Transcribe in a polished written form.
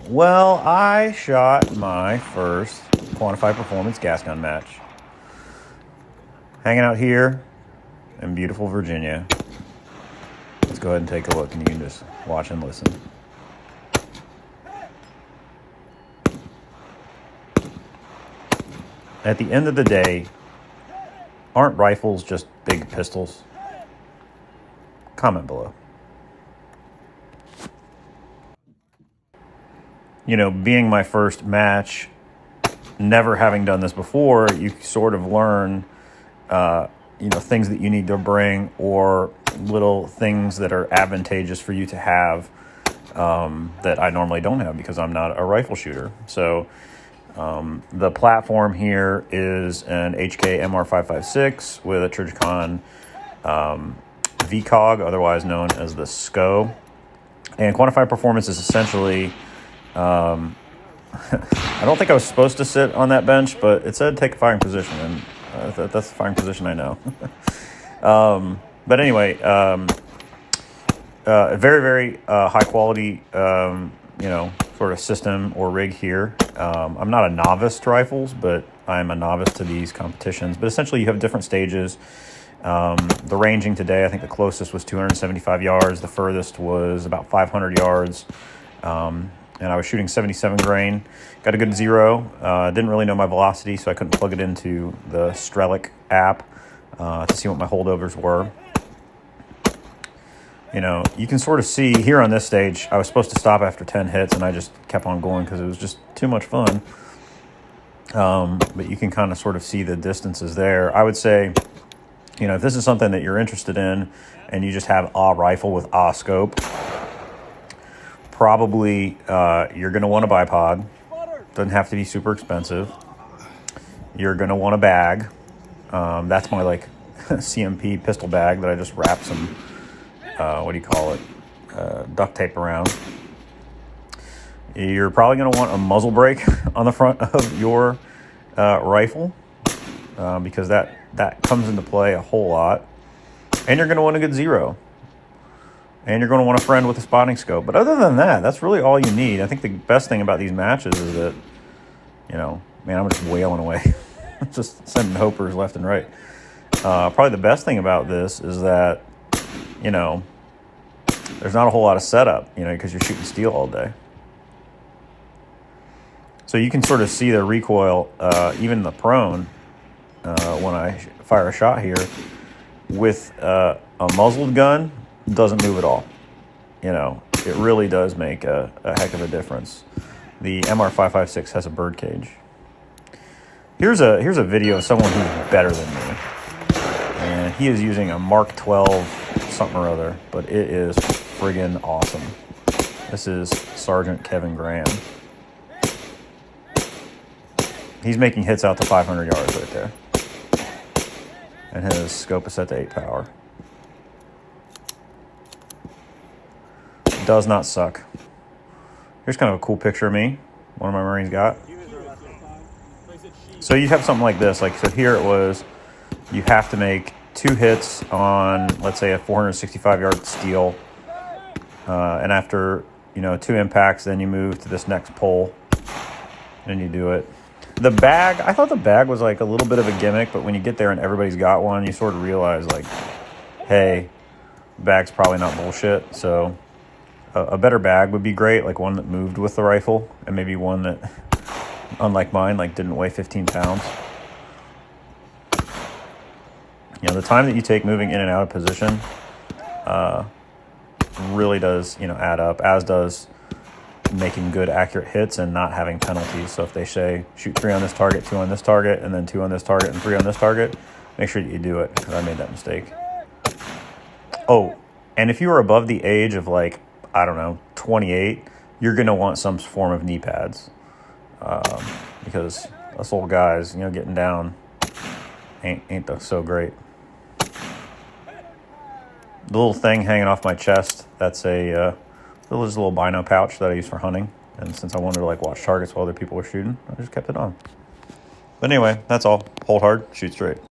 Well, I shot my first quantified performance gas gun match. Hanging out here in beautiful Virginia. Let's go ahead and take a look, and you can just watch and listen. At the end of the day, aren't rifles just big pistols? Comment below. You know, being my first match, never having done this before, you sort of learn, you know, things that you need to bring or little things that are advantageous for you to have that I normally don't have because I'm not a rifle shooter. So the platform here is an HK MR556 with a Trijicon VCOG, otherwise known as the SCO. And quantified performance is essentially... I don't think I was supposed to sit on that bench, but it said take a firing position, and that's the firing position I know. But anyway, a very, very high quality, you know, sort of system or rig here. I'm not a novice to rifles, but I'm a novice to these competitions. But essentially, you have different stages. The ranging today, I think the closest was 275 yards. The furthest was about 500 yards. And I was shooting 77 grain. Got a good 0. Didn't really know my velocity, so I couldn't plug it into the Strelic app to see what my holdovers were. You know, you can sort of see here on this stage, I was supposed to stop after 10 hits, and I just kept on going because it was just too much fun. But you can kind of sort of see the distances there. I would say, you know, if this is something that you're interested in and you just have a rifle with a scope, probably you're going to want a bipod. Doesn't have to be super expensive. You're going to want a bag. That's my like CMP pistol bag that I just wrap some, what do you call it, duct tape around. You're probably going to want a muzzle brake on the front of your rifle because that comes into play a whole lot. And you're going to want a good 0. And you're going to want a friend with a spotting scope. But other than that, that's really all you need. I think the best thing about these matches is that, you know, man, I'm just wailing away. Just sending hopers left and right. Probably the best thing about this is that, you know, there's not a whole lot of setup, you know, because you're shooting steel all day. So you can sort of see the recoil, even the prone, when I fire a shot here. With a muzzled gun, doesn't move at all. You know, it really does make a heck of a difference. The MR556 has a bird cage. Here's a video of someone who's better than me, and he is using a Mark 12 something or other, but it is friggin' awesome. This is Sergeant Kevin Graham. He's making hits out to 500 yards right there, and his scope is set to 8 power. Does not suck. Here's kind of a cool picture of me one of my Marines got. So you have something like this. Like, so here it was, you have to make 2 hits on, let's say, a 465 yard steel. And after, you know, 2 impacts, then you move to this next pole and you do it. The bag, I thought the bag was like a little bit of a gimmick, but when you get there and everybody's got one, you sort of realize like, hey, bag's probably not bullshit. So a better bag would be great, like one that moved with the rifle, and maybe one that, unlike mine, like didn't weigh 15 pounds. You know, the time that you take moving in and out of position really does, you know, add up, as does making good, accurate hits and not having penalties. So if they say shoot 3 on this target, 2 on this target, and then 2 on this target and 3 on this target, make sure that you do it, because I made that mistake. Oh, and if you are above the age of like, I don't know, 28, you're going to want some form of knee pads, because us old guys, you know, getting down ain't so great. The little thing hanging off my chest, that's a little bino pouch that I use for hunting. And since I wanted to like watch targets while other people were shooting, I just kept it on. But anyway, that's all. Hold hard, shoot straight.